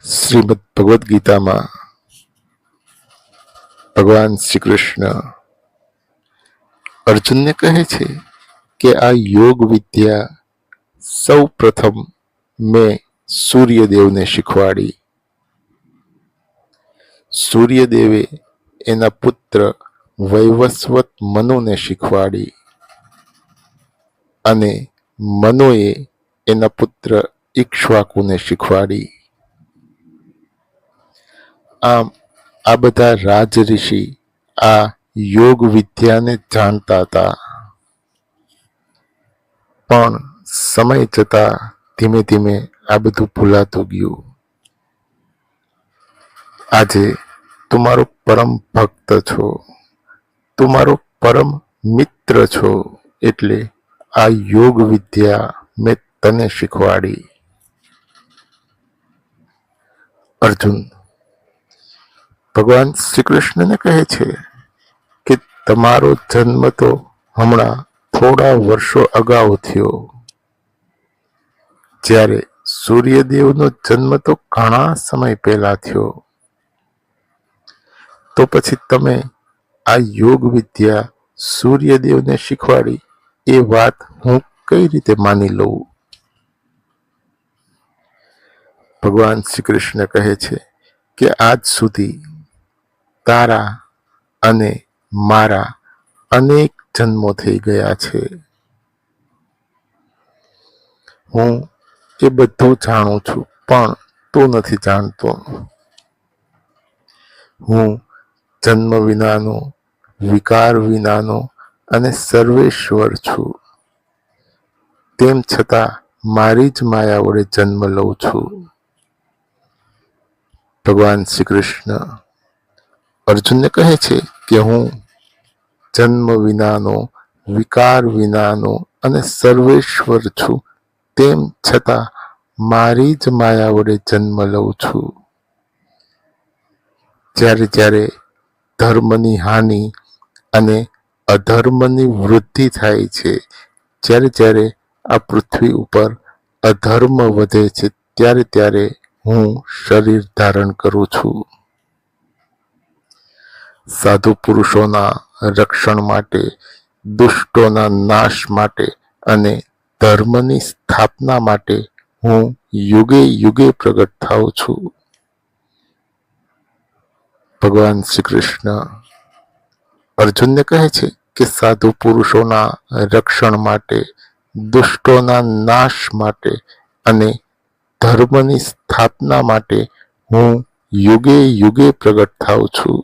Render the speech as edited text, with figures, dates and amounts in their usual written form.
શ્રીમદ ભગવદ્ ગીતામાં ભગવાન શ્રી કૃષ્ણ અર્જુનને કહે છે કે આ યોગ વિદ્યા સૌ પ્રથમ મેં સૂર્યદેવને શીખવાડી. સૂર્યદેવે એના પુત્ર વૈવસ્વત મનુને શીખવાડી અને મનુએ એના પુત્ર ઇક્ષ્વાકુને શીખવાડી. આમ આ બધા રાજઋષિ આ યોગ વિદ્યાને જાણતા હતા, પણ સમય જતા ધીમે ધીમે આ બધું ભૂલાતું ગયું. આજે તું મારો પરમ ભક્ત છો, તું મારો પરમ મિત્ર છો, એટલે આ યોગ વિદ્યા મેં તને શીખવાડી. અર્જુન ભગવાન શ્રી કૃષ્ણને કહે છે કે તમારો જન્મ તો હમણાં થોડા વર્ષો અગાઉ થયો, જ્યારે સૂર્યદેવનો જન્મ તો ઘણા સમય પહેલા થયો. તો પછી તમે આ યોગ વિદ્યા સૂર્યદેવને શીખવાડી એ વાત હું કઈ રીતે માની લઉં? ભગવાન શ્રી કૃષ્ણ કહે છે કે આજ સુધી તારા અને મારા અનેક જન્મો થઈ ગયા છે. હું એ બધું જાણું છું, પણ તું નથી જાણતો. હું જન્મ વિનાનો, વિકાર વિનાનો અને સર્વેશ્વર છું. તેમ છતાં મારી જ માયા વડે જન્મ લઉં છું. ભગવાન શ્રી કૃષ્ણ અર્જુનને કહે છે કે હું જન્મ વિનાનો, વિકાર વિનાનો અને સર્વેશ્વર છું. તેમ છતાં મારી જ માયા વડે જન્મ લઉં છું. જ્યારે જ્યારે ધર્મની હાનિ અને અધર્મની વૃદ્ધિ થાય છે, જ્યારે જ્યારે આ પૃથ્વી ઉપર અધર્મ વધે છે, ત્યારે ત્યારે હું શરીર ધારણ કરું છું. સાધુ પુરુષોના રક્ષણ માટે, દુષ્ટોના નાશ માટે અને ધર્મની સ્થાપના માટે હું યુગે યુગે પ્રગટ થાઉં છું. ભગવાન શ્રી કૃષ્ણ અર્જુનને કહે છે કે સાધુ પુરુષોના રક્ષણ માટે, દુષ્ટોના નાશ માટે અને ધર્મની સ્થાપના માટે હું યુગે યુગે પ્રગટ થાઉં છું.